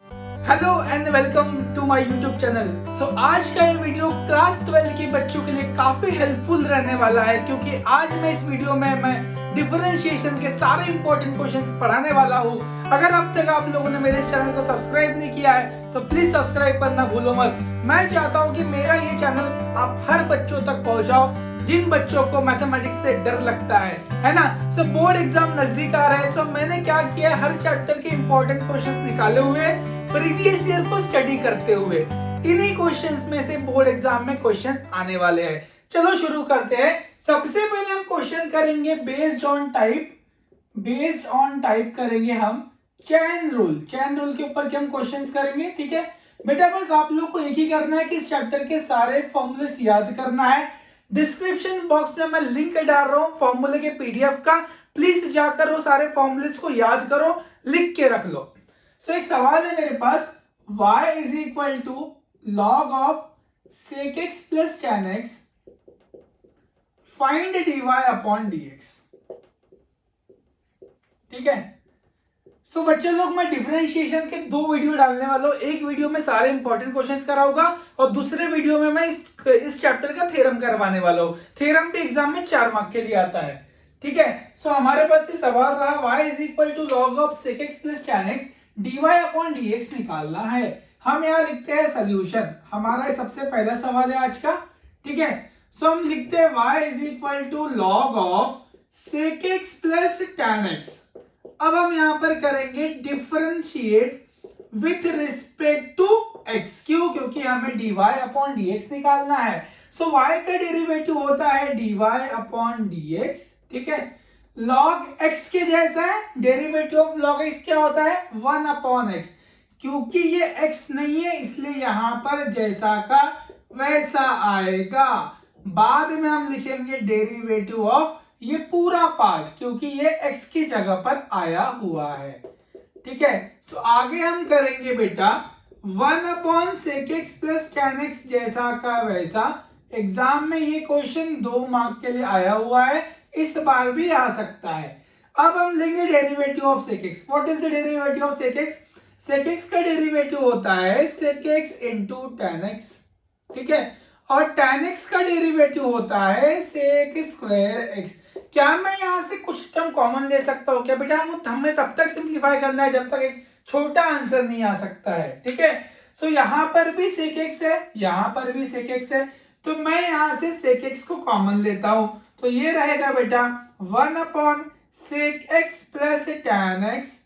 Hello and welcome to my YouTube channel. आज का ये वीडियो क्लास 12 के बच्चों के लिए काफी हेल्पफुल रहने वाला है, क्योंकि आज मैं इस वीडियो में डिफरेंशिएशन के सारे इंपॉर्टेंट क्वेश्चंस पढ़ाने वाला हूँ। अगर अब तक आप लोगों ने मेरे चैनल को सब्सक्राइब नहीं किया है तो प्लीज सब्सक्राइब करना भूलो मत। मैं चाहता हूँ कि मेरा ये चैनल आप हर बच्चों तक पहुँचाओ जिन बच्चों को मैथमेटिक्स से डर लगता है ना। बोर्ड एग्जाम नजदीक आ रहा है, मैंने क्या किया है, हर चैप्टर के इंपॉर्टेंट क्वेश्चंस निकाले हुए प्रीवियस ईयर को स्टडी करते हुए इन्हीं क्वेश्चंस में से बोर्ड एग्जाम में क्वेश्चंस आने वाले हैं। चलो शुरू करते हैं। सबसे पहले हम क्वेश्चन करेंगे बेस्ड ऑन टाइप करेंगे हम चैन रूल के ऊपर के हम क्वेश्चंस करेंगे। ठीक है बेटा, बस आप लोग को एक ही करना है कि इस चैप्टर के सारे फॉर्मूले याद करना है। डिस्क्रिप्शन बॉक्स में मैं लिंक डाल रहा हूं फॉर्मूले के पीडीएफ का, प्लीज जाकर वो सारे फॉर्मूले को याद करो, लिख के रख लो। एक सवाल है मेरे पास, y is equal to log of sec x plus tan x find dy upon dx। ठीक है, बच्चे लोग मैं डिफरेंशिएशन के दो वीडियो डालने वाला हूं। एक वीडियो में सारे इंपॉर्टेंट क्वेश्चंस कराऊंगा और दूसरे वीडियो में मैं इस चैप्टर का थ्योरम करवाने वाला हूं। थ्योरम भी एग्जाम में 4 मार्क के लिए आता है। ठीक है, हमारे पास ये सवाल रहा y is equal to log of sec x plus tan x dy upon dx निकालना है। हम यहाँ लिखते हैं सोल्यूशन, हमारा सबसे पहला सवाल है आज का। ठीक है, हम लिखते हैं y is equal to log of sec x plus tan x। अब हम यहां पर करेंगे differentiate with respect to x। क्यों? क्योंकि हमें dy अपॉन dx निकालना है। y का डेरिवेटिव होता है dy अपॉन dx। ठीक है, log x के जैसा है, डेरिवेटिव ऑफ log x क्या होता है? 1 अपॉन x। क्योंकि ये x नहीं है इसलिए यहां पर जैसा का वैसा आएगा। बाद में हम लिखेंगे डेरिवेटिव ऑफ ये पूरा पार्ट, क्योंकि ये x की जगह पर आया हुआ है। ठीक है, आगे हम करेंगे बेटा 1 upon sec x plus tan x जैसा का वैसा। एग्जाम में ये क्वेश्चन 2 मार्क के लिए आया हुआ है, इस बार भी आ सकता है। अब हम लेंगे derivative of sec x। What is the derivative of sec x? sec x का डेरिवेटिव होता है sec x into tan x। ठीक है, और tan x का डेरिवेटिव होता है sec स्क्वायर x। क्या मैं यहां से कुछ टर्म कॉमन ले सकता हूं? क्या बेटा, हमें तब तक सिंप्लीफाई करना है जब तक एक छोटा आंसर नहीं आ सकता है। ठीक है, यहां पर भी sec x है, यहां पर भी sec x है, तो मैं यहां से sec x को कॉमन लेता हूं। तो ये रहेगा बेटा 1 upon sec x plus tan x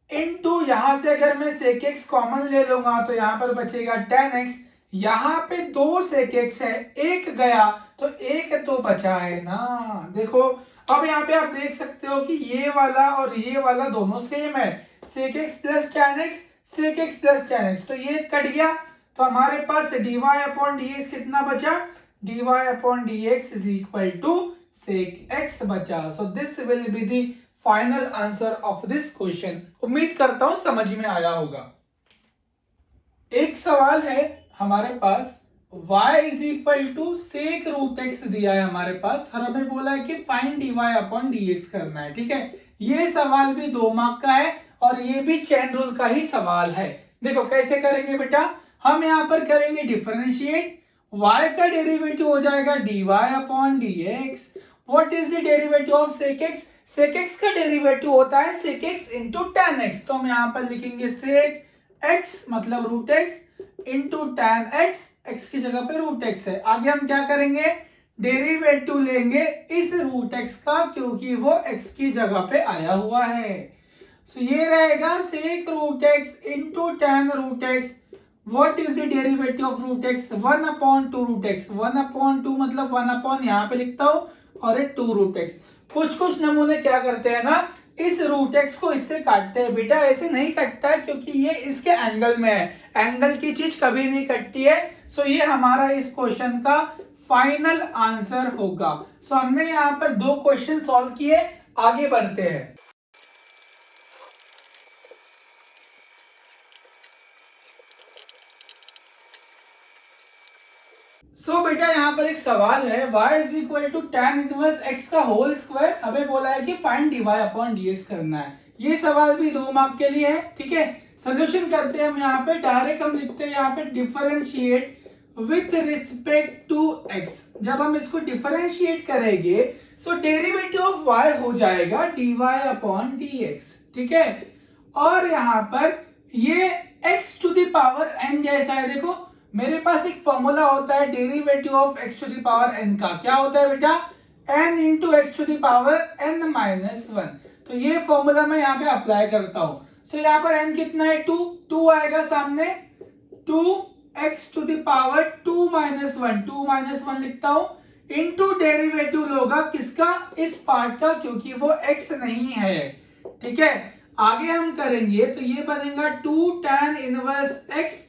into, यहां से अगर मैं sec x कॉमन ले लूंगा तो यहां पर बचेगा tan x। यहां पे 2 sec x है, एक गया तो एक तो बचा है ना। देखो अब यहाँ पे आप देख सकते हो कि ये वाला और ये वाला दोनों सेम है, sec x plus tan x, sec x plus tan x, तो ये कट गया। तो हमारे पास dy अपॉन dx कितना बचा? dy upon dx is equal to sec x बचा। This will be the final answer of this question. उम्मीद करता हूं समझ में आया होगा। एक सवाल है हमारे पास, y is equal to sec root x दिया है हमारे पास, और हमें बोला है कि फाइंड dy अपॉन dx करना है। ठीक है, ये सवाल भी 2 मार्क का है और ये भी चेन रूल का ही सवाल है। देखो कैसे करेंगे बेटा, हम यहाँ पर करेंगे डिफरेंशिएट, y का डेरिवेटिव हो जाएगा dy upon dx। What is the derivative of sec x? sec x का डेरिवेटिव होता है sec x into tan x। तो हम यहाँ पर लिखेंगे sec x मतलब root x into tan x, x की जगह पे रूट x है। आगे हम क्या करेंगे, डेरिवेटिव लेंगे इस रूट x का, क्योंकि वो x की जगह पे आया हुआ है। ये रहेगा sec root x into tan root x। What is the derivative of root x? 1 upon 2 root x। 1 upon 2 मतलब 1 अपॉन यहाँ पे लिखता हूं और 2 रूट x। कुछ नमूने क्या करते हैं ना, इस रूट एक्स को इससे काटते हैं। बेटा ऐसे नहीं कटता है, क्योंकि ये इसके एंगल में है, एंगल की चीज कभी नहीं कटती है। ये हमारा इस क्वेश्चन का फाइनल आंसर होगा। हमने यहाँ पर 2 क्वेश्चन सॉल्व किए, आगे बढ़ते हैं। बेटा यहाँ पर एक सवाल है, y is equal to tan inverse x का होल स्क्वायर। हमें बोला है कि फाइंड dy अपॉन dx करना है। ये सवाल भी 2 मार्क के लिए है। ठीक है, सोल्यूशन करते हैं हम यहाँ पे, डायरेक्ट हम लिखते हैं यहाँ पे differentiate with respect to x। जब हम इसको डिफरेंशिएट करेंगे सो डेरिवेटिव ऑफ y हो जाएगा dy अपॉन dx, ठीक है। और यहाँ पर ये x to the power n जैसा है। देखो मेरे पास एक फॉर्मूला होता है derivative of x to the power n का, क्या होता है बेटा, n into x to the power n minus 1। तो ये फॉर्मूला मैं यहाँ पे अप्लाई करता हूँ। सो यहाँ पर n कितना है, 2 आएगा सामने, 2x to the power 2 minus 1 लिखता हूँ, इंटू डेरिवेटिव होगा किसका, इस पार्ट का, क्योंकि वो x नहीं है, ठीक है। आगे हम करेंगे तो ये बनेगा 2 tan इनवर्स x,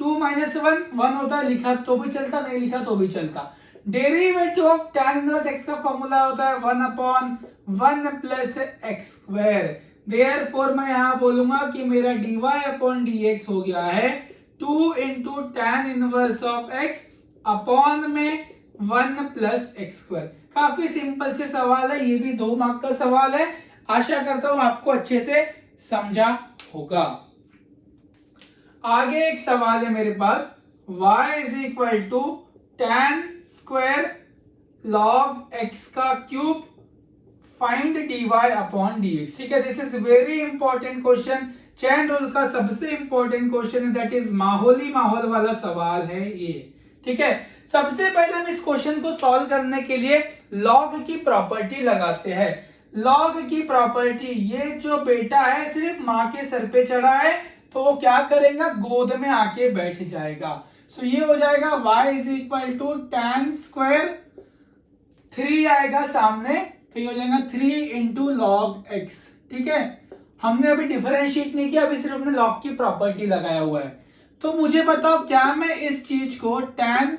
2 माइनस 1 होता है, लिखा तो भी चलता, नहीं लिखा तो भी चलता। Derivative of tan inverse x का फॉर्मूला होता है 1 upon 1 plus x square. Therefore मैं यहाँ बोलूंगा कि मेरा dy अपॉन dx हो गया है 2 into tan inverse of x upon में 1 प्लस एक्स स्क्वायर। काफी सिंपल से सवाल है, ये भी 2 मार्क का सवाल है। आशा करता हूं आपको अच्छे से समझा होगा। आगे एक सवाल है मेरे पास, y is equal to tan square log x का cube find dy upon dx, ठीक है। This is very important question, chain rule का सबसे इंपॉर्टेंट क्वेश्चन है, दैट इज माहौल वाला सवाल है ये, ठीक है। सबसे पहले हम इस क्वेश्चन को सॉल्व करने के लिए log की प्रॉपर्टी लगाते हैं। log की प्रॉपर्टी, ये जो बेटा है सिर्फ माँ के सर पे चढ़ा है तो वो क्या करेगा, गोद में आके बैठ जाएगा। सो ये हो जाएगा y is equal to tan square, 3 आएगा सामने तो ये हो जाएगा 3 इंटू लॉग एक्स, ठीक है। हमने अभी डिफरेंशिएट नहीं किया, अभी सिर्फ हमने लॉग की प्रॉपर्टी लगाया हुआ है। तो मुझे बताओ क्या मैं इस चीज को tan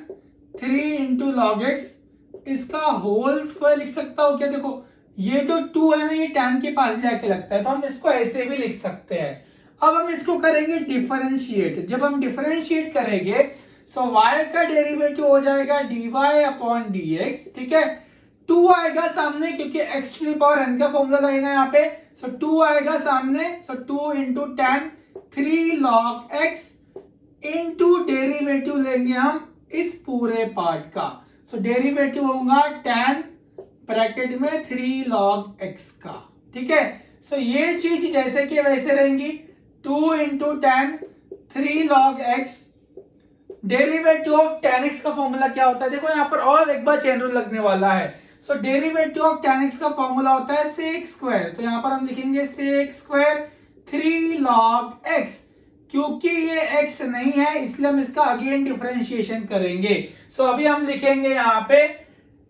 3 इंटू लॉग एक्स इसका होल स्क्वायर लिख सकता हूँ क्या। देखो ये जो 2 है ना, ये tan के पास जाके लगता है, तो हम इसको ऐसे भी लिख सकते हैं। अब हम इसको करेंगे डिफरेंशिएट। जब हम डिफरेंशिएट करेंगे सो y का डेरिवेटिव हो जाएगा dy अपॉन dx, ठीक है। 2 आएगा सामने क्योंकि x to the power n का फॉर्मूला लगेगा यहाँ पे, सो 2 आएगा सामने, so 2 into tan 3 log x into derivative लेंगे हम इस पूरे पार्ट का, सो डेरिवेटिव होगा tan ब्रैकेट में 3 log x का, ठीक है। सो ये चीज जैसे कि वैसे रहेंगी, 2 into tan 3 log x, derivative of tan x का फॉर्मूला क्या होता है, देखो यहाँ पर और एक बार चेन रूल लगने वाला है। सो डेरिवेटिव ऑफ tan x का फॉर्मूला होता है sec स्क्वायर, तो यहाँ पर हम लिखेंगे sec स्क्वायर 3 log x, क्योंकि ये x नहीं है इसलिए हम इसका अगेन डिफरेंशिएशन करेंगे। सो अभी हम लिखेंगे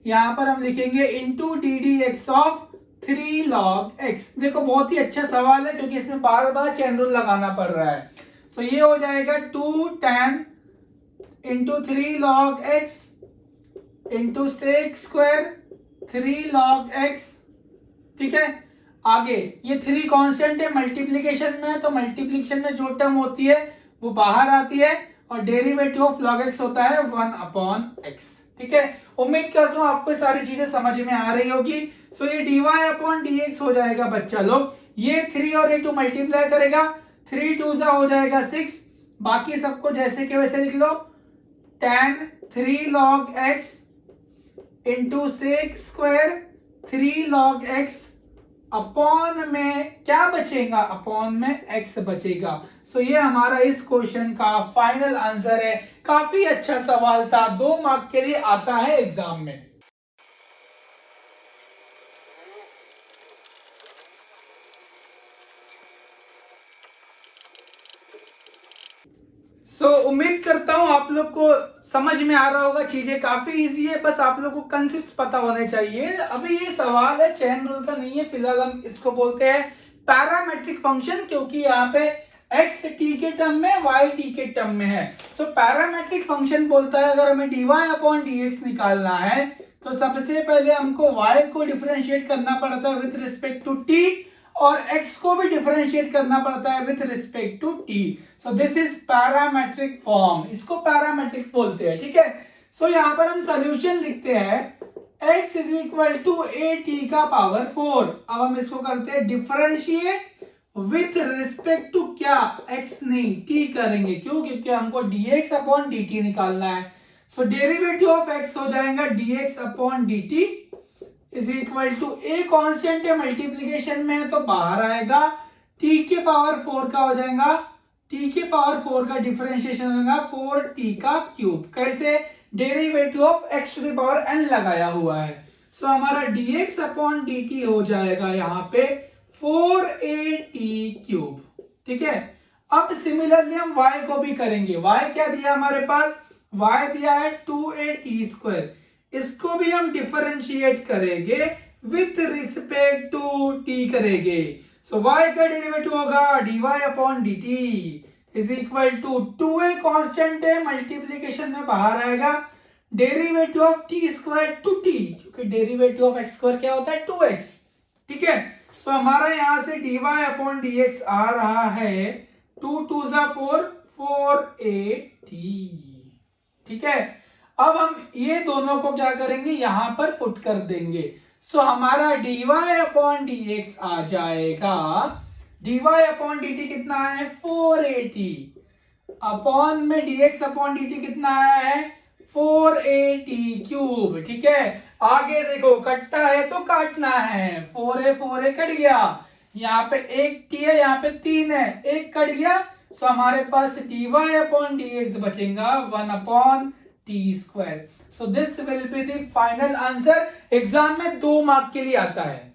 यहाँ पर हम लिखेंगे into D D x of 3 log x। देखो बहुत ही अच्छा सवाल है क्योंकि इसमें बार बार चेन रूल लगाना पड़ रहा है। सो ये हो जाएगा 2 tan into 3 log x into sec square 3 log x, ठीक है। आगे ये 3 कांस्टेंट है, मल्टीप्लिकेशन में है तो मल्टीप्लिकेशन में जो टर्म होती है वो बाहर आती है और डेरिवेटिव ऑफ log x होता है 1 अपॉन x, ठीक है। उम्मीद करता हूं आपको सारी चीजें समझ में आ रही होगी। सो ये dy अपॉन dx हो जाएगा बच्चा लोग, ये 3 और ये 2 मल्टीप्लाई करेगा, 3 2 सा हो जाएगा 6, बाकी सबको जैसे के वैसे लिख लो, tan 3 log x into sec square 3 log x upon में क्या बचेगा, अपॉन में x बचेगा। सो ये हमारा इस क्वेश्चन का फाइनल आंसर है। काफी अच्छा सवाल था, 2 मार्क के लिए आता है एग्जाम में। उम्मीद करता हूं आप लोग को समझ में आ रहा होगा, चीजें काफी इजी है, बस आप लोग को कंसेप्ट पता होने चाहिए। अभी ये सवाल है चेन रूल का नहीं है, फिलहाल हम इसको बोलते हैं पैरामेट्रिक फंक्शन, क्योंकि यहाँ पे x t के टर्म में y t के टर्म में है। सो पैरामेट्रिक फंक्शन बोलता है अगर हमें dy अपॉन dx निकालना है तो सबसे पहले हमको y को डिफरेंशिएट करना पड़ता है विथ रिस्पेक्ट टू t और x को भी डिफरेंशिएट करना पड़ता है with respect to t। So this is parametric form, इसको पैरामेट्रिक बोलते हैं, ठीक है। सो यहाँ पर हम सॉल्यूशन लिखते हैं x is equal to a t का पावर 4। अब हम इसको करते हैं डिफरेंशिएट विथ रिस्पेक्ट टू क्या, x नहीं t करेंगे। क्यों? क्योंकि हमको dx अपॉन dt निकालना है। सो डेरिवेटिव ऑफ x हो जाएगा dx upon dt is equal to, a constant है, मल्टीप्लीकेशन में है तो बाहर आएगा, t के पावर 4 का हो जाएगा, t के पावर 4 का डिफरेंशिएशन होगा 4t का क्यूब। कैसे? Derivative of x to the power n लगाया हुआ है। सो हमारा dx अपॉन dt हो जाएगा यहाँ पे 4at क्यूब। ठीक है। अब सिमिलरली हम y को भी करेंगे। y क्या दिया हमारे पास? y दिया है 2at स्क्वायर। इसको भी हम डिफरेंशिएट करेंगे विथ रिस्पेक्ट टू t करेंगे। सो y का डेरिवेटिव होगा dy upon dt is equal to 2a constant है, मल्टीप्लीकेशन में बाहर आएगा, derivative of t square two t, क्योंकि डेरिवेटिव ऑफ एक्स स्क्वायर क्या होता है? 2x। ठीक है। सो हमारा यहां से dy अपॉन dx आ रहा है 2 2 4 4at। ठीक है। अब हम ये दोनों को क्या करेंगे? यहां पर पुट कर देंगे। सो हमारा dy अपॉन dx आ जाएगा, dy अपॉन dt कितना है? 4at अपॉन में dx अपॉन dt कितना आया है? 4at cube. ठीक है। आगे देखो, कटता है तो काटना है, 4a कट गया, यहाँ पे एक t है, यहाँ पे 3 है, एक कट गया। सो हमारे पास dy अपॉन dx बचेगा 1 upon t square. So this will be the final answer. Exam में 2 मार्क के लिए आता है।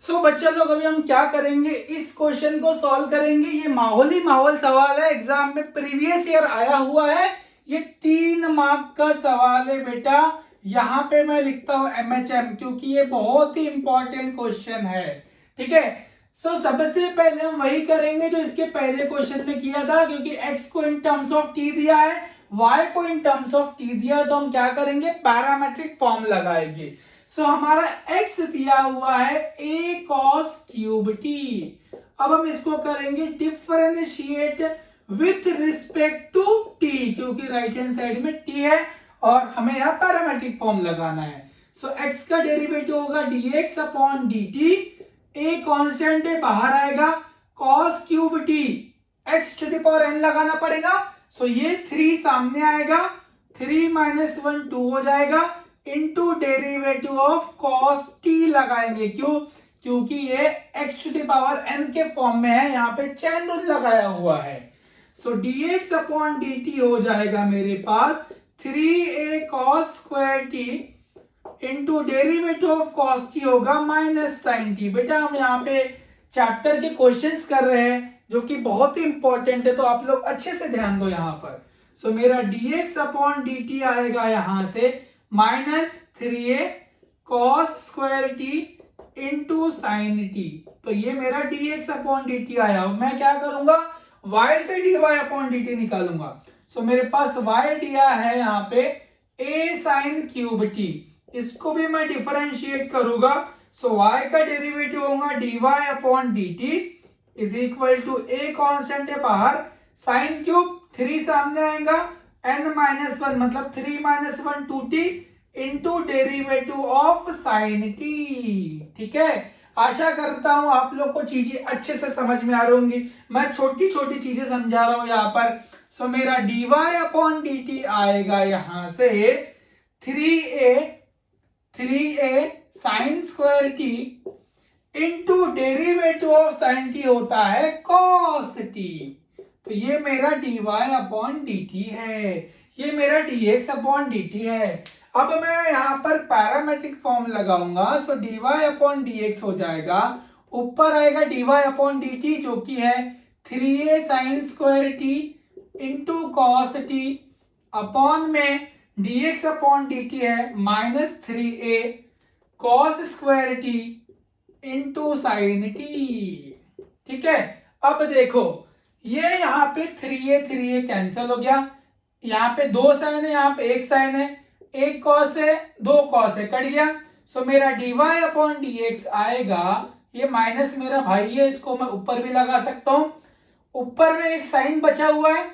सो बच्चा लोग, अभी हम क्या करेंगे? इस क्वेश्चन को सॉल्व करेंगे। ये माहौल सवाल है, एग्जाम में प्रीवियस ईयर आया हुआ है। ये 3 मार्क का सवाल है बेटा। यहाँ पे मैं लिखता हूं MHM, क्योंकि ये बहुत ही इंपॉर्टेंट क्वेश्चन है। ठीक है। सो सबसे पहले हम वही करेंगे जो इसके पहले क्वेश्चन में किया था, क्योंकि x को इन टर्म्स ऑफ t दिया है, y को इन टर्म्स ऑफ t दिया है, तो हम क्या करेंगे? पैरामेट्रिक फॉर्म लगाएंगे। सो हमारा x दिया हुआ है a cos क्यूब t। अब हम इसको करेंगे differentiate with respect to t, क्योंकि राइट हैंड साइड में t है और हमें यहाँ पैरामेट्रिक फॉर्म लगाना है। सो x का डेरिवेटिव होगा dx upon dt, a constant है, बाहर आएगा, cos cube t, x to the power n लगाना पड़ेगा। सो ये 3 सामने आएगा, 3 माइनस 1 2 हो जाएगा, into derivative of cos t लगाएंगे। क्यों? क्योंकि ये x to the power n के फॉर्म में है, यहाँ पे चैन रूल लगाया हुआ है। सो dx अपॉन dt हो जाएगा मेरे पास 3a cos square t into derivative of cos t होगा माइनस साइन t। बेटा हम यहाँ पे चैप्टर के क्वेश्चंस कर रहे हैं जो कि बहुत ही इंपॉर्टेंट है, तो आप लोग अच्छे से ध्यान दो यहाँ पर। सो मेरा dx अपॉन dt आएगा यहां से minus 3a cos square t into sine t। तो ये मेरा dx अपॉन dt आया। मैं क्या करूंगा? y से dy अपॉन dt निकालूंगा। सो मेरे पास y दिया है यहाँ पे a साइन क्यूब t, इसको भी मैं डिफरेंशिएट करूंगा। सो y का डेरिवेटिव होगा dy upon dt is equal to a constant है बाहर, साइन क्यूब 3 सामने आएगा, n माइनस 1 मतलब 3 minus 1 2t into derivative of sign t। ठीक है। आशा करता हूं आप लोग को चीजें अच्छे से समझ में आ रही होंगी। मैं छोटी छोटी चीजें समझा रहा हूं यहाँ पर। सो मेरा dy अपॉन dt आएगा यहां से 3a sine square t into derivative of sign t होता है cos t। तो ये मेरा dy अपॉन dt है, ये मेरा dx अपॉन dt है। अब मैं यहाँ पर पैरामेट्रिक फॉर्म लगाऊंगा। सो dy अपॉन dx हो जाएगा, ऊपर आएगा dy अपॉन dt जो कि है 3a sine square t into cos t, upon में dx अपॉन dt है minus 3a cos square t into sine t। ठीक है। अब देखो, ये यहाँ पे 3a कैंसिल हो गया, यहाँ पे 2 साइन है, यहाँ पे 1 साइन है, 1 cos है, 2 cos है, कट गया। सो मेरा dy अपॉन dx आएगा, ये माइनस मेरा भाई है, इसको मैं ऊपर भी लगा सकता हूं, ऊपर में एक साइन बचा हुआ है,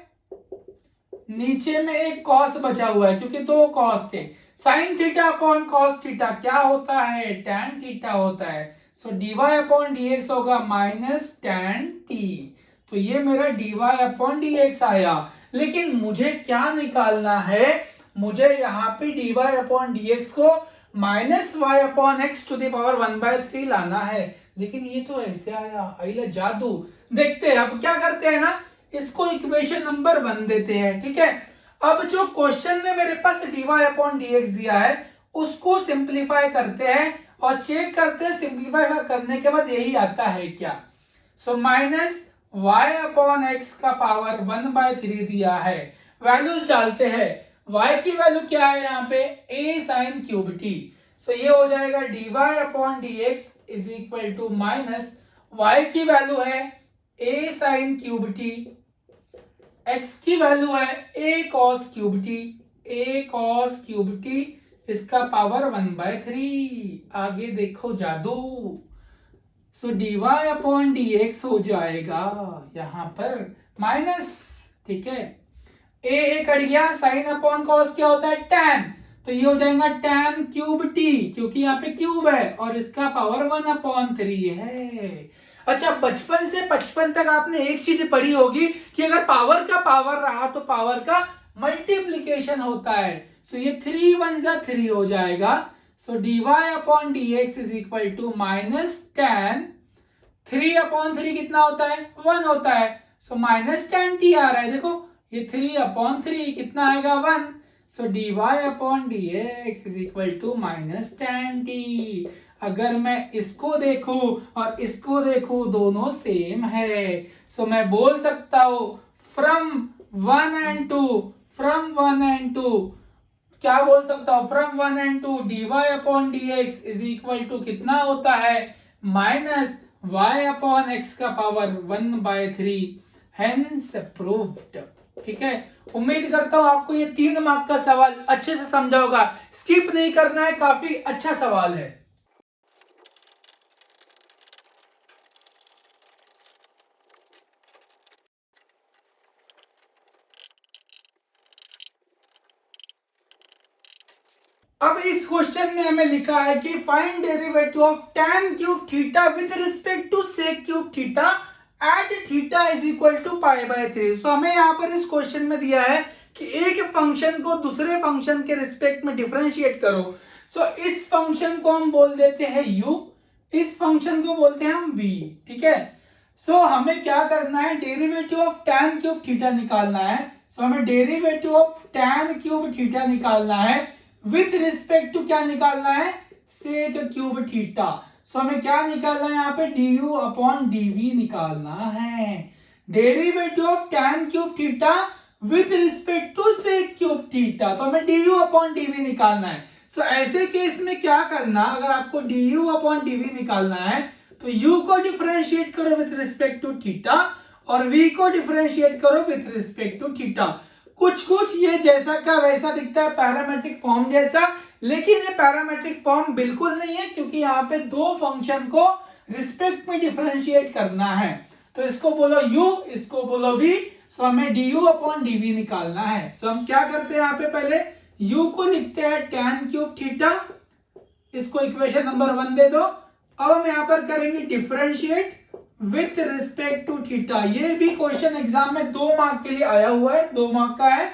नीचे में एक कॉस बचा हुआ है क्योंकि दो कॉस थे। Sine theta upon cos theta क्या होता है, टैन थीटा होता है। सो dy अपॉन dx होगा माइनस टैन टी। तो ये मेरा dy अपॉन dx आया। लेकिन मुझे क्या निकालना है, मुझे यहाँ पे dy अपॉन dx को minus y upon x to the power 1/3 लाना है। लेकिन ये तो ऐसे आया, आइला जादू। देखते हैं अब क्या करते हैं ना, इसको इक्वेशन नंबर 1 देते हैं, ठीक है। अब जो क्वेश्चन में मेरे पास dy अपॉन dx दिया है उसको सिंप्लीफाई करते हैं और चेक करते हैं सिंप्लीफाई करने के बाद यही आता है क्या। So minus y upon x का पावर 1/3 दिया है। वैल्यूज डालते हैं। y की वैल्यू क्या है यहाँ पे, a sin cube t। So ये हो जाएगा dy upon dx is equal to minus y की वैल्यू है a sin cube t, x की वैल्यू है a cos cube t, a cos cube t इसका पावर 1/3। आगे देखो जादू। सो dy अपॉन dx हो जाएगा यहां पर माइनस, ठीक है। ए कट गया, साइन अपॉन कॉस क्या होता है, टैन। तो ये हो जाएगा टैन क्यूब टी क्योंकि यहाँ पे क्यूब है और इसका पावर 1/3 है। अच्छा, बचपन से 55 तक आपने एक चीज पढ़ी होगी कि अगर पावर का पावर रहा तो पावर का मल्टीप्लीकेशन होता है। सो ये 3 1 जा 3 हो जाएगा। So dy upon dx is equal to minus tan 3/3 कितना होता है, 1 होता है। सो माइनस टैन टी आ रहा है, देखो ये 3/3 कितना आएगा, 1। So dy upon dx is equal to minus tan t. अगर मैं इसको देखूं और इसको देखूं दोनों सेम है। सो मैं बोल सकता हूं फ्रॉम 1 एंड 2, फ्रॉम 1 एंड 2 क्या बोल सकता हूं, from 1 and 2 dy upon dx is equal to कितना होता है, माइनस y अपॉन x का पावर 1/3। Hence proved. ठीक है, उम्मीद करता हूं आपको ये 3 मार्क का सवाल अच्छे से समझा होगा। स्किप नहीं करना है, काफी अच्छा सवाल है। अब इस क्वेश्चन में हमें लिखा है कि find derivative of tan cube theta with respect to sec cube theta at theta is equal to π/3। So हमें यहाँ पर इस क्वेश्चन में दिया है कि एक फंक्शन को दूसरे फंक्शन के रिस्पेक्ट में डिफरेंशिएट करो। सो इस फंक्शन को हम बोल देते हैं u, इस फंक्शन को बोलते हैं हम v, ठीक है। सो हमें क्या करना है, derivative of tan cube theta निकालना है। सो हमें derivative of tan cube theta निकालना है विथ रिस्पेक्ट टू क्या निकालना है, सेक क्यूब थीटा। सो हमें क्या निकालना है यहाँ पे, du अपॉन dv निकालना है। Derivative of tan cube theta with respect to sec cube theta, तो हमें du अपॉन dv निकालना है। सो ऐसे केस में क्या करना, अगर आपको du अपॉन dv निकालना है तो u को डिफरेंशिएट करो विथ रिस्पेक्ट टू थीटा और v को डिफरेंशिएट करो विथ रिस्पेक्ट टू थीटा। कुछ ये जैसा का वैसा दिखता है, पैरामेट्रिक फॉर्म जैसा, लेकिन ये पैरामेट्रिक फॉर्म बिल्कुल नहीं है क्योंकि यहाँ पे दो फंक्शन को रिस्पेक्ट में डिफरेंशिएट करना है। तो इसको बोलो u, इसको बोलो v। सो हमें du अपॉन dv निकालना है। सो हम क्या करते हैं, यहाँ पे पहले u को लिखते हैं tan क्यूब थीटा, इसको इक्वेशन नंबर 1 दे दो। अब हम यहाँ पर करेंगे differentiate with respect to theta. ये भी क्वेश्चन एग्जाम में 2 मार्क के लिए आया हुआ है, 2 मार्क का है।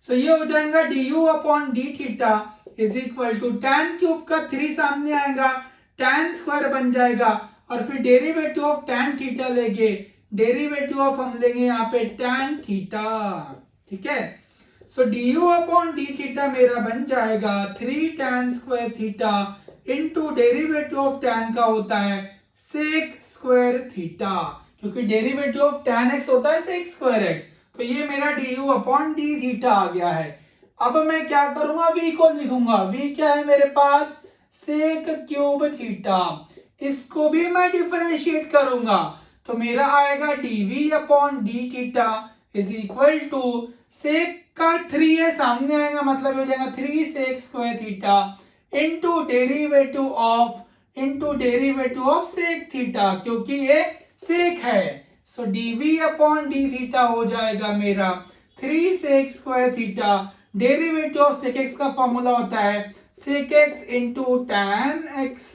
सो ये हो जाएगा du upon d theta is equal to tan cube का 3 सामने आएगा, tan स्क्वायर बन जाएगा और फिर डेरिवेटिव ऑफ tan थीटा लेंगे, डेरिवेटिव ऑफ हम लेंगे यहाँ पे tan थीटा, ठीक है। सो du अपॉन डी थीटा मेरा बन जाएगा 3 tan square theta into derivative of tan का होता है सेक स्क्वायर थीटा, क्योंकि डेरिवेटिव ऑफ tan x होता है सेक स्क्वायर x। तो ये मेरा du अपॉन डी थीटा आ गया है। अब मैं क्या करूंगा, v को लिखूंगा। v क्या है मेरे पास, सेक क्यूब थीटा। इसको भी मैं डिफरेंशिएट करूंगा तो मेरा आएगा dv upon d theta is equal to sec का 3 है सामने आएगा, मतलब हो जाएगा 3 sec square theta into derivative of sec theta, क्योंकि ये सेक है। So dv upon d theta हो जाएगा मेरा 3 sec square theta, derivative of sec x का फॉर्मूला होता है sec x into tan x।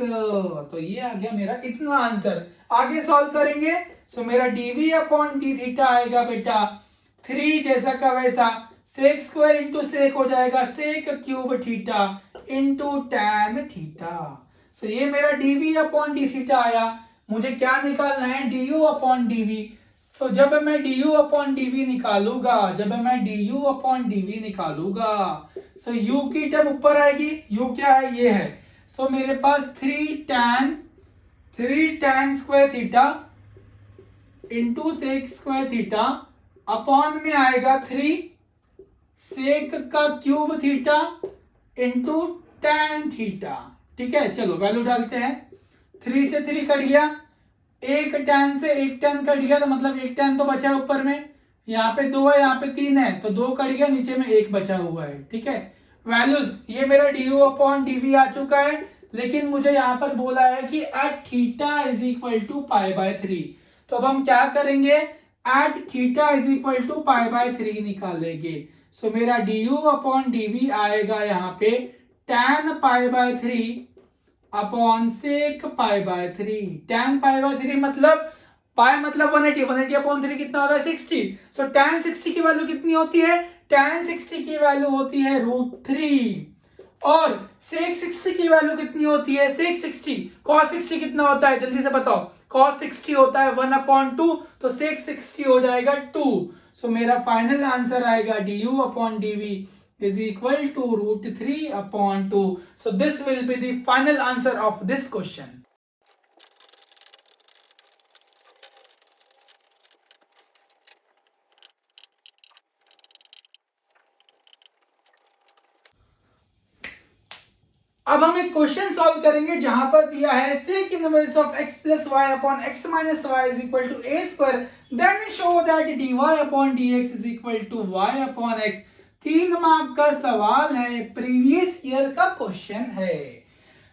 तो ये आ गया मेरा इतना आंसर। आगे सॉल्व करेंगे सो मेरा dv अपॉन डी थीटा आएगा बेटा 3 जैसा का वैसा, sec स्क्वायर इंटू sec हो जाएगा sec cube theta into tan theta. So ये मेरा dv अपॉन डी थीटा आया। मुझे क्या निकालना है, du अपॉन dv। सो जब मैं du अपॉन dv निकालूंगा, सो u की टर्म ऊपर आएगी, u क्या है, ये है। सो मेरे पास 3 tan square theta into sec square theta upon में आएगा 3 सेक का cube theta into tan theta. ठीक है, चलो वैल्यू डालते हैं। 3 से 3 कट गया, एक tan से एक tan कट गया, तो मतलब एक tan तो बचा है ऊपर में, यहाँ पे 2 है, यहाँ पे 3 है, तो 2 कट गया, नीचे में 1 बचा हुआ है। ठीक है, वैल्यूज ये मेरा du अपॉन dv आ चुका है, लेकिन मुझे यहाँ पर बोला है कि at theta is equal to pi by 3। तो अब हम क्या करेंगे, at theta is equal to pi by 3 निकालेंगे। सो मेरा du अपॉन dv आएगा यहाँ पे tan pi by 3 upon sec pi by 3। tan pi by 3 मतलब पाई मतलब 180, 180 अपॉन 3 कितना होता है 60। सो tan 60 की वैल्यू कितनी होती है, tan 60 की वैल्यू होती है √3। और sec 60 की वैल्यू कितनी होती है, sec 60 cos 60 कितना होता है, जल्दी से बताओ। cos 60 होता है 1/2, तो sec 60 हो जाएगा 2। सो मेरा फाइनल आंसर आएगा du upon dv is equal to √3/2। So this will be the final answer of this question. अब हम एक क्वेश्चन सॉल्व करेंगे जहां पर दिया है sec inverse of x plus y upon x minus y is equal to a square, then show that dy upon dx is equal to y upon x। 3 mark का सवाल है, प्रीवियस ईयर का question है।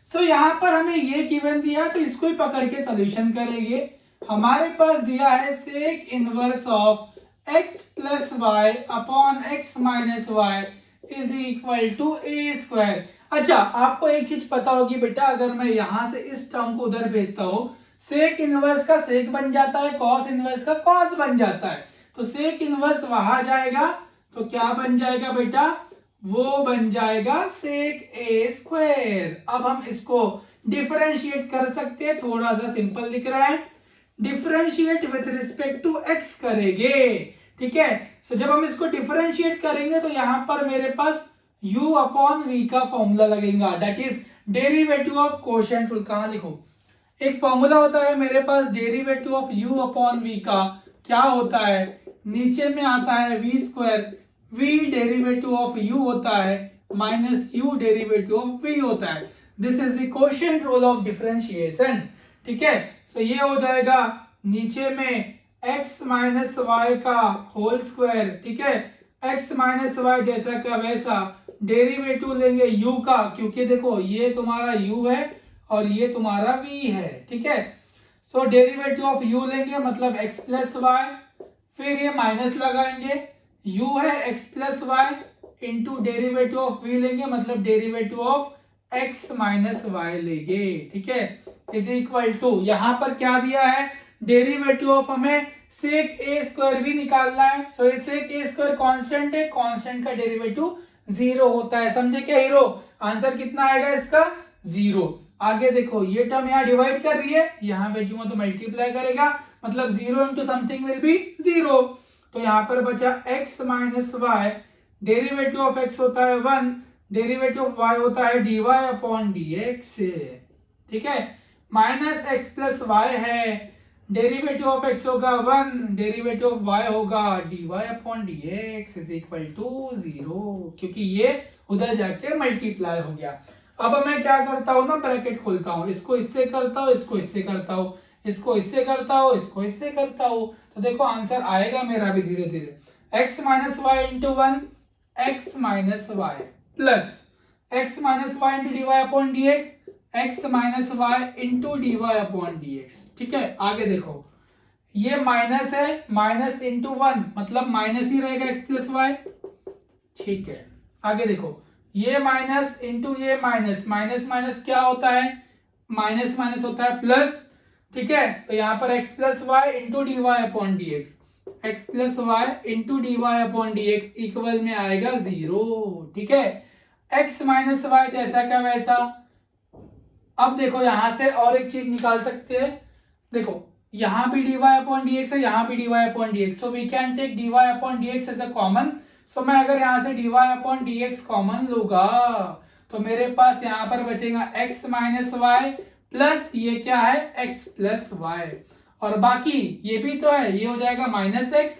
सो यहाँ पर हमें ये given दिया, तो इसको ही पकड़ के सोल्यूशन करेंगे। हमारे पास दिया है sec inverse of x plus y upon x minus y is equal to a square. अच्छा, आपको एक चीज पता होगी बेटा, अगर मैं यहां से इस टर्म को उधर भेजता हूं, सेक इनवर्स का सेक बन जाता है, कॉस इनवर्स का कॉस बन जाता है। तो सेक इनवर्स वहां जाएगा, तो क्या बन जाएगा बेटा, वो बन जाएगा सेक ए स्क्वायर। अब हम इसको डिफरेंशिएट कर सकते हैं, थोड़ा सा सिंपल दिख रहा है, differentiate with respect to x करेंगे। ठीक है, सो जब हम इसको डिफरेंशिएट करेंगे तो यहां पर मेरे पास u अपॉन v का फॉर्मूला लगेगा, that is derivative of quotient rule. कहां लिखो, एक फॉर्मूला होता है मेरे पास derivative of u upon v का, क्या होता है, नीचे में आता है v square, v derivative of u होता है minus u derivative of v होता है। This is the quotient rule of differentiation. ठीक है, सो ये हो जाएगा नीचे में x माइनस वाई का होल स्क्वायर। ठीक है, x माइनस वाई जैसा का वैसा, डेरिवेटिव लेंगे u का, क्योंकि देखो ये तुम्हारा u है और ये तुम्हारा v है। ठीक है, सो डेरिवेटिव ऑफ u लेंगे मतलब x प्लस वाई, फिर ये माइनस लगाएंगे, u है x plus y into derivative of v लेंगे मतलब derivative of x minus y लेंगे। ठीक है, इज इक्वल टू, यहां पर क्या दिया है, डेरिवेटिव ऑफ हमें सेक ए स्क्वायर भी निकालना है। सो सेक ए स्क्वायर कांस्टेंट है, कांस्टेंट का डेरिवेटिव 0 होता है, समझे क्या हीरो। आंसर कितना आएगा इसका, 0। आगे देखो, ये टर्म यहाँ डिवाइड कर रही है, यहाँ भेजूंगा तो मल्टीप्लाई करेगा, मतलब 0 इंटू समथिंग विल बी 0। तो यहाँ पर बचा x minus y, derivative of x होता है 1, डेरिवेटिव ऑफ y होता है dy अपॉन dx। ठीक है, माइनस x प्लस वाई है, डेरिवेटिव ऑफ x होगा 1, डेरिवेटिव ऑफ y होगा dy upon dx is equal to 0, क्योंकि ये उधर जाके मल्टीप्लाई हो गया। अब मैं क्या करता हूँ ना, ब्रैकेट खोलता हूँ, इसको इससे करता हूँ, इसको इससे करता हूँ, इसको इससे करता हूँ, इसको इससे करता हूँ, तो देखो आंसर आएगा मेरा भी धीरे धीरे, x minus y into 1 x minus y plus x minus y into d y upon d x, x minus y into d y upon d x. ठीक है, आगे देखो, ये माइनस है, माइनस इंटू 1 मतलब माइनस ही रहेगा x प्लस वाई। ठीक है, आगे देखो, ये माइनस इंटू ये माइनस, माइनस माइनस क्या होता है, माइनस माइनस होता है प्लस। ठीक है, तो यहाँ पर x plus y into d y upon d x, x plus y into d y upon d x equal में आएगा 0। ठीक है, x माइनस वाई जैसा क्या वैसा। अब देखो यहां से और एक चीज निकाल सकते हैं, देखो यहाँ भी dy अपॉन dx है, यहाँ भी dy upon dx, so we can take dy upon dx as a common. So मैं अगर यहाँ से dy अपॉन dx कॉमन लूंगा तो मेरे पास यहाँ पर बचेगा x माइनस वाई प्लस ये क्या है x प्लस वाई, और बाकी ये भी तो है, ये हो जाएगा माइनस x,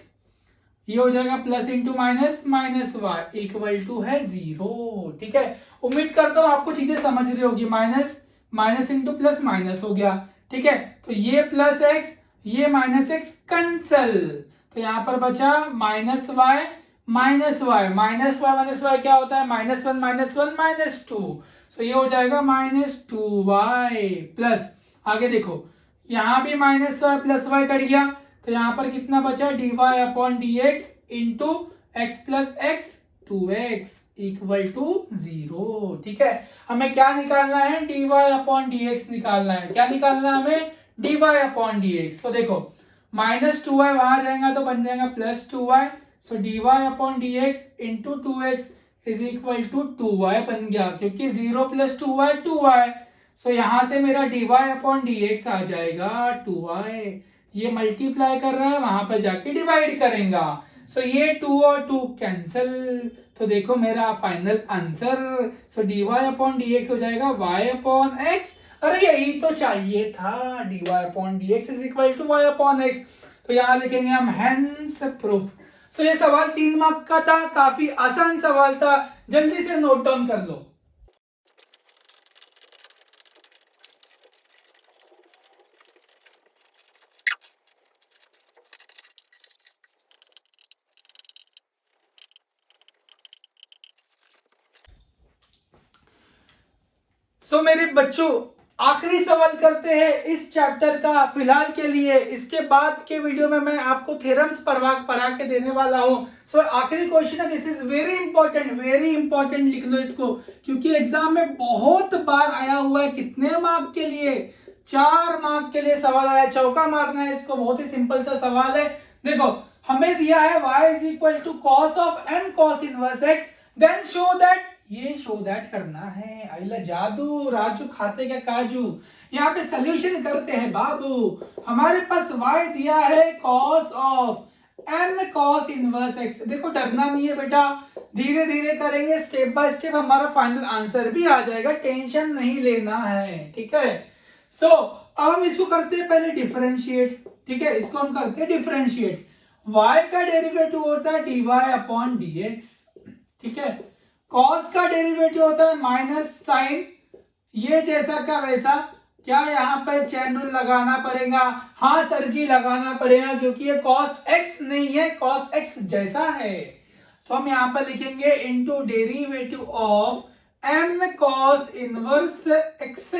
ये हो जाएगा plus into minus minus y equal to है 0। ठीक है, उम्मीद करता हूँ आपको चीजें समझ रही होगी, minus minus into plus minus हो गया। ठीक है, तो ये प्लस एक्स ये माइनस एक्स कैंसल, तो यहां पर बचा minus y minus y, minus y क्या होता है, minus one minus two, so ये हो जाएगा माइनस 2y प्लस, आगे देखो यहां भी माइनस वाई प्लस वाई कर गया, तो यहां पर कितना बचा dy upon d x into x plus x 2x equal to 0। ठीक है, हमें क्या निकालना है, dy अपॉन dx निकालना है, क्या निकालना है हमें, dy अपॉन dx। तो देखो माइनस 2y वहां जाएगा तो बन जाएगा plus 2y, so dy upon dx into 2x is equal to 2y बन गया, क्योंकि 0 प्लस 2y 2y, सो यहां से मेरा dy अपॉन dx आ जाएगा 2y, ये मल्टीप्लाई कर रहा है वहां पर जाके डिवाइड करेगा, सो ये 2 और 2 कैंसिल, तो देखो मेरा फाइनल आंसर, सो dy अपॉन dx हो जाएगा y अपॉन x। अरे यही तो चाहिए था, dy upon dx is equal to y upon x, तो यहां लिखेंगे हम हेंस प्रूफ। सो ये सवाल 3 मार्क का था, काफी आसान सवाल था, जल्दी से नोट डाउन कर लो। सो मेरे बच्चों आखिरी सवाल करते हैं इस चैप्टर का फिलहाल के लिए, इसके बाद के वीडियो में मैं आपको थ्योरम्स पढ़ा के देने वाला हूं। सो आखिरी क्वेश्चन है, दिस इज वेरी इंपॉर्टेंट, लिख लो इसको, क्योंकि एग्जाम में बहुत बार आया हुआ है। कितने मार्क के लिए, 4 मार्क के लिए सवाल आया, चौका मारना है इसको, बहुत ही सिंपल सा सवाल है। देखो हमें दिया है y is equal to cos of m cos inverse x, then show that, ये शो दैट करना है। आइला जादू राजू खाते का काजू, यहाँ पे सोल्यूशन करते हैं बाबू। हमारे पास y दिया है cos of m cos inverse x, देखो डरना नहीं है बेटा, धीरे धीरे करेंगे, स्टेप बाय स्टेप हमारा फाइनल आंसर भी आ जाएगा, टेंशन नहीं लेना है। ठीक है, सो अब हम इसको करते हैं पहले डिफरेंशिएट। ठीक है, इसको हम करते हैं डिफरेंशिएट, y का डेरिवेटिव होता है dy अपॉन dx। ठीक है, cos का डेरिवेटिव होता है माइनस साइन, ये जैसा का वैसा, क्या यहाँ पर चैन रूल लगाना पड़ेगा, हाँ सर जी लगाना पड़ेगा, क्योंकि ये cos x नहीं है, cos x जैसा है। सो हम यहाँ पर लिखेंगे into derivative of m cos inverse x,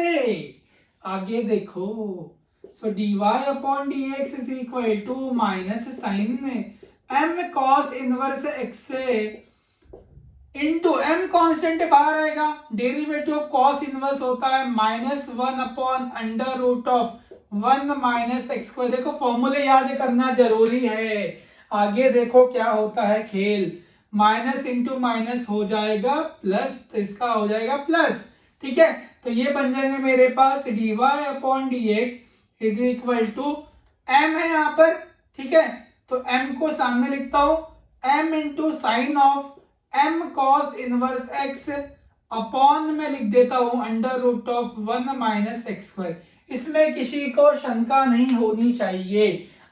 आगे देखो, so dy upon dx is equal to minus sine m cos inverse x into m constant बाहर आएगा, डेरिवेटिव ऑफ कॉस इनवर्स होता है minus 1 upon under root of 1 minus x square. देखो फॉर्मूले याद करना जरूरी है, आगे देखो क्या होता है खेल, माइनस इंटू माइनस हो जाएगा प्लस, तो इसका हो जाएगा प्लस। ठीक है, तो ये बन जाएंगे मेरे पास dy upon dx is equal to m है यहाँ पर। ठीक है, तो m को सामने लिखता हूं, m into sine of m cos inverse x upon में लिख देता हूं under root of 1 minus x square, इसमें किसी को शंका नहीं होनी चाहिए।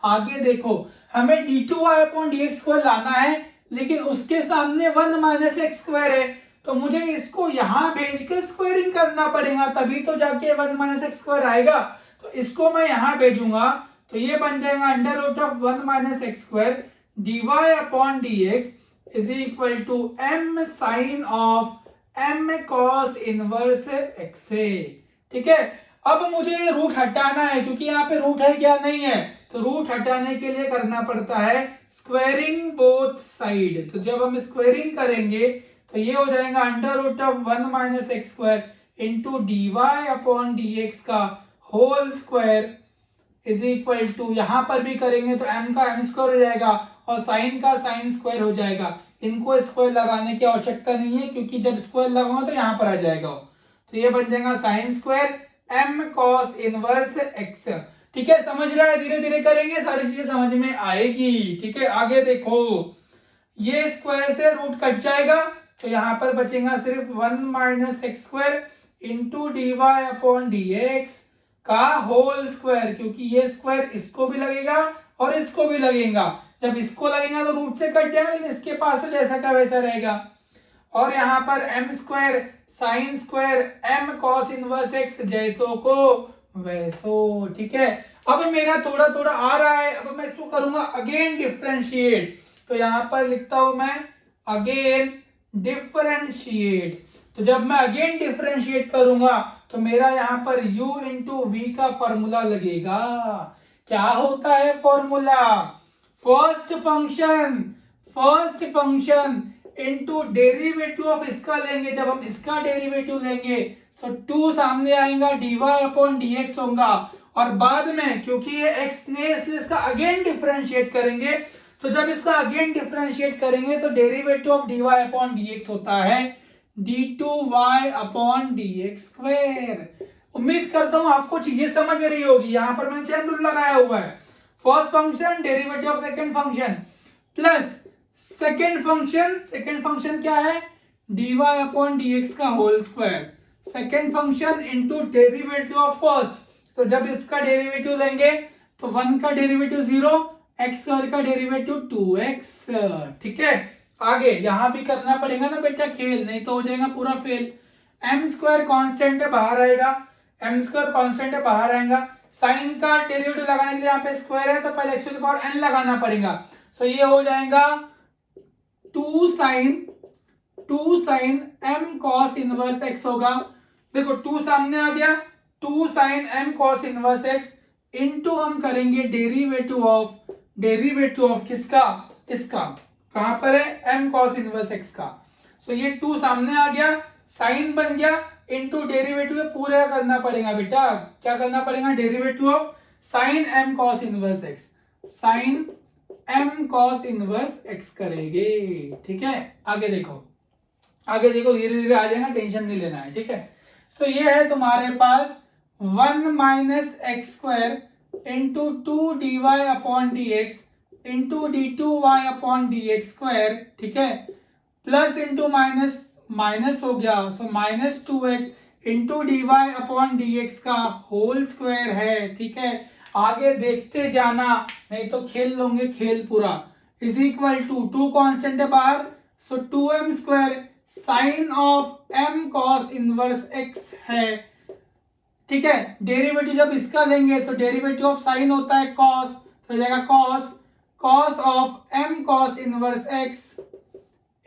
आगे देखो हमें d2y अपॉन dx स्क्वायर लाना है, लेकिन उसके सामने 1 माइनस एक्स स्क्वायर है, तो मुझे इसको यहां भेज के स्क्वायरिंग करना पड़ेगा, तभी तो जाके 1 माइनस एक्स स्क्वायर आएगा, तो इसको मैं यहां भेजूंगा, तो ये बन जाएगा under root of 1 minus x square dy upon dx is equal to m sin of m cos inverse x। ठीक है, अब मुझे रूट हटाना है, क्योंकि यहाँ पे रूट है क्या, नहीं है, तो रूट हटाने के लिए करना पड़ता है स्क्वायरिंग बोथ साइड। तो जब हम स्क्वायरिंग करेंगे तो ये हो जाएगा under root of 1 minus x square into d y upon d x का whole square is equal to, यहां पर भी करेंगे तो m का m स्क्वायर हो जाएगा और साइन का साइन स्क्वायर हो जाएगा। इनको स्क्वायर लगाने की आवश्यकता नहीं है, क्योंकि जब स्क्वायर लगाऊंगा तो यहाँ पर आ जाएगा। तो ये बन जाएगा sine square m cos inverse x। ठीक है, समझ रहा है, धीरे धीरे करेंगे सारी चीजें समझ में आएगी। ठीक है, आगे देखो, ये स्क्वायर से रूट कट जाएगा तो यहाँ पर बचेगा सिर्फ 1 minus x square into d y upon d x का होल स्क्वायर, क्योंकि ये स्क्वायर इसको भी लगेगा और इसको भी लगेगा। जब इसको लगेगा तो रूट से कट जाएगा, लेकिन इसके पास तो जैसा का वैसा रहेगा। और यहाँ पर m square sine square m cos inverse x जैसो को वैसो। ठीक है, अब मेरा थोड़ा थोड़ा आ रहा है, अब मैं इसको करूंगा अगेन डिफरेंशिएट। तो यहाँ पर लिखता हूं मैं अगेन डिफरेंशिएट। तो जब मैं अगेन डिफरेंशिएट करूंगा तो मेरा यहाँ पर u इंटू वी का फॉर्मूला लगेगा। क्या होता है formula, first function into derivative of इसका लेंगे। जब हम इसका डेरिवेटिव लेंगे तो 2 सामने आएगा, dy अपॉन dx होगा, और बाद में क्योंकि ये x ने इसलिए इसका अगेन डिफरेंशिएट करेंगे। तो जब इसका अगेन डिफरेंशिएट करेंगे तो derivative of dy upon dx होता है d2y अपॉन dx स्क्वायर। उम्मीद करता हूं आपको चीजें समझ रही होगी। यहां पर मैंने चेन रूल लगाया हुआ है, first function derivative of second function plus second function क्या है, dy अपॉन dx का whole square, second function into derivative of first. तो जब इसका डेरिवेटिव लेंगे तो 1 का डेरिवेटिव 0, x स्क्वायर का डेरिवेटिव 2x। ठीक है, आगे यहां भी करना पड़ेगा ना बेटा खेल, नहीं तो हो जाएगा पूरा फेल। m स्क्वायर कांस्टेंट है, बाहर आएगा, m स्क्वायर कांस्टेंट है, बाहर आएगा। साइन का डेरिवेटिव लगाने के लिए यहाँ पे स्क्वायर है तो पहले x to the power n लगाना पड़ेगा। सो ये हो जाएगा 2 sine m cos inverse x होगा। देखो 2 सामने आ गया, 2 sine m cos inverse x into हम करेंगे डेरिवेटिव ऑफ किसका, इसका, कहां पर है, m cos इनवर्स x का। सो ये 2 सामने आ गया, साइन बन गया, इनटू डेरिवेटिव पूरा करना पड़ेगा बेटा। क्या करना पड़ेगा, derivative of sine m cos inverse x, sine m cos inverse x करेंगे। ठीक है, आगे देखो धीरे धीरे आ जाएगा, टेंशन नहीं लेना है। ठीक है, सो ये है तुम्हारे पास 1 minus x square into 2 d y upon d x into d two y upon d x square. ठीक है, प्लस इंटू माइनस हो गया, so minus 2x into d y upon d x का होल स्क्वायर है। ठीक है, आगे देखते जाना, नहीं तो खेल लोगे खेल पूरा। इज इक्वल टू 2 कांस्टेंट है बाहर, सो 2m square sine of m cos inverse x है। ठीक है, डेरिवेटिव जब इसका लेंगे तो डेरिवेटिव ऑफ साइन होता है cos, तो हो जाएगा cos of m cos inverse x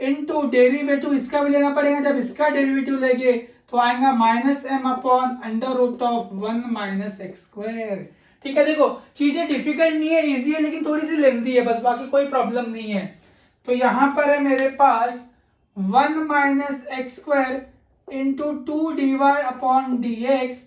into derivative इसका भी लेना पड़ेगा। जब इसका डेरिवेटिव लेंगे तो आएगा minus m upon under root of 1 minus x square. ठीक है, देखो चीजें डिफिकल्ट नहीं है, इजी है, लेकिन थोड़ी सी लेंथी है बस, बाकी कोई प्रॉब्लम नहीं है। तो यहां पर है मेरे पास 1 minus x square into 2 d y upon d x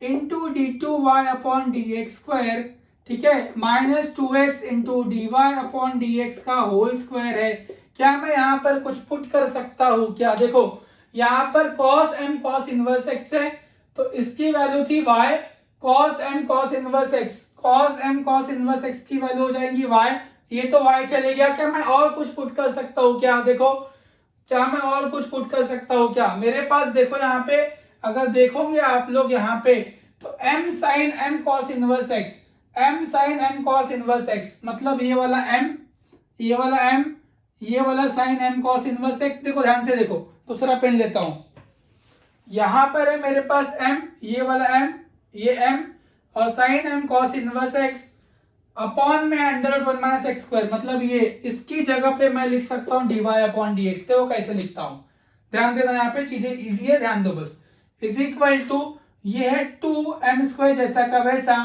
into d two y upon d x square. ठीक है, minus 2x into d y upon d x का होल स्क्वायर है। क्या मैं यहाँ पर कुछ पुट कर सकता हूँ क्या, देखो यहाँ पर cos m cos inverse x है तो इसकी वैल्यू थी y, cos m cos inverse x, cos m cos inverse x की वैल्यू हो जाएगी y, ये तो y चले गया। क्या मैं और कुछ पुट कर सकता हूँ क्या, देखो क्या मैं और कुछ पुट कर सकता हूँ क्या, मेरे पास देखो यहाँ पे अगर देखोगे आप लोग यहाँ पे तो m sin m cos inverse x, m sin m cos inverse x मतलब ये वाला m, ये वाला m, ये वाला sin m cos inverse x। देखो ध्यान से देखो, दूसरा पेन लेता हूं, यहां पर है मेरे पास m, ये वाला m, ये m और sin m cos inverse x upon में under root 1 minus x square, मतलब ये इसकी जगह पे मैं लिख सकता हूं dy अपॉन dx। देखो कैसे लिखता हूं, ध्यान देना, यहाँ पे चीजें इजी है, ध्यान दो बस। इज इक्वल टू ये है 2m² जैसा का वैसा,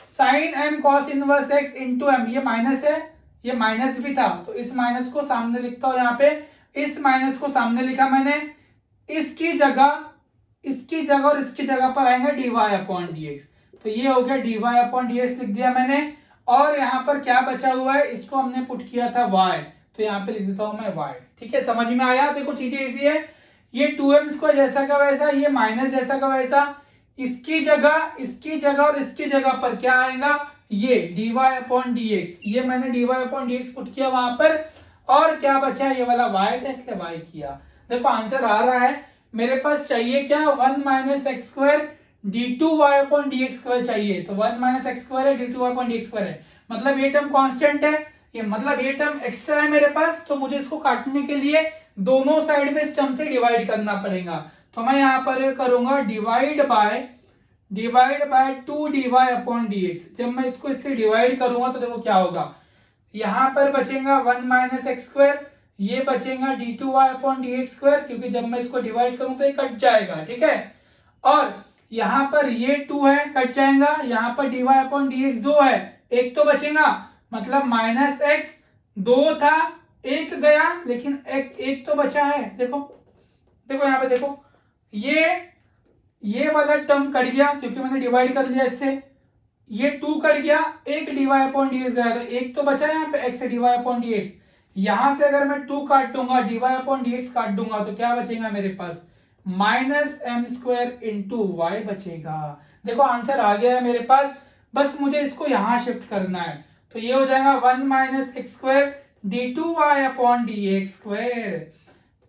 sine m cos inverse x into m, ये माइनस है, ये माइनस भी था तो इस माइनस को सामने लिखता हूं, यहाँ पे इस माइनस को सामने लिखा मैंने, इसकी जगह और इसकी जगह पर आएगा dy/dx, तो ये हो गया dy/dx लिख दिया मैंने। और यहाँ पर क्या बचा हुआ है, इसको हमने पुट किया था y, तो यहाँ पे लिख देता हूं मैं y। ठीक है, समझ में आया? देखो चीजें इजी है, ये 2m² जैसा का वैसा, ये माइनस जैसा का वैसा, इसकी जगह और इसकी जगह पर क्या आएगा, ये dy/dx, ये मैंने dy/dx पुट किया वहां पर, और क्या बचा, ये वाला y था इसलिए y किया। देखो आंसर आ रहा है मेरे पास, चाहिए क्या, 1 - x² d2y/dx² चाहिए, तो 1 - x² है, d2y/dx² है, मतलब ये टर्म कांस्टेंट है, ये मतलब ये टर्म एक्स्ट्रा है मेरे पास, तो मुझे इसको काटने के लिए दोनों साइड में इस टर्म से डिवाइड करना पड़ेगा, तो मैं यहाँ पर करूंगा डिवाइड बाय 2dy/dx। जब मैं इसको इससे डिवाइड करूंगा तो देखो क्या होगा, यहां पर बचेगा 1 - x², ये बचेगा d2y/dx², क्योंकि जब मैं इसको डिवाइड करूं तो ये कट जाएगा, ठीक है। और यहां पर ये 2 है, कट जाएगा, यहां पर dy/dx 2 है, एक तो बचेगा, मतलब -x 2 था, एक गया, लेकिन एक तो बचा है, देखो यहाँ पे देखो, ये वाला टर्म कट गया क्योंकि मैंने डिवाइड कर लिया इससे, ये 2 कट गया, एक dy/dx गया, तो एक तो बचा यहाँ पे x dy/dx, यहां से अगर मैं 2 काट दूंगा, dy/dx काट दूंगा, तो क्या बचेगा मेरे पास, -m² इंटू y बचेगा। देखो आंसर आ गया है मेरे पास, बस मुझे इसको यहां शिफ्ट करना है, तो ये हो जाएगा 1 - x² d2y/dx²,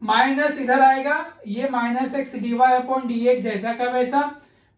माइनस इधर आएगा, ये -x dy/dx जैसा का वैसा,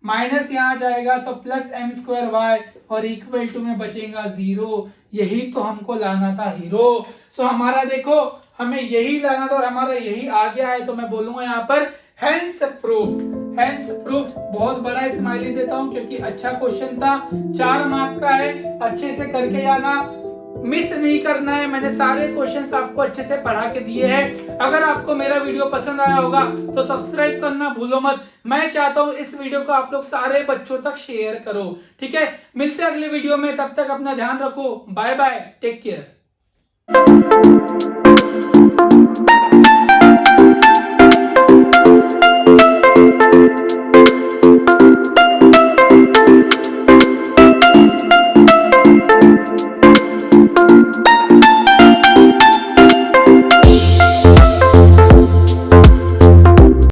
माइनस यहाँ जाएगा तो +m²y, और इक्वल टू में बचेगा 0, यही तो हमको लाना था हीरो। सो हमारा देखो, हमें यही लाना था और हमारा यही आ गया है, तो मैं बोलूंगा यहाँ पर हेंस प्रूफ्ड, हेंस प्रूफ्ड। बहुत बड़ा स्माइली देता हूँ क्योंकि अच्छा क्वेश्चन था, 4 मार्क का है, अच्छे से करके जाना, मिस नहीं करना है। मैंने सारे क्वेश्चंस आपको अच्छे से पढ़ा के दिए हैं। अगर आपको मेरा वीडियो पसंद आया होगा तो सब्सक्राइब करना भूलो मत। मैं चाहता हूं इस वीडियो को आप लोग सारे बच्चों तक शेयर करो, ठीक है। मिलते हैं अगले वीडियो में, तब तक अपना ध्यान रखो, बाय बाय, टेक केयर।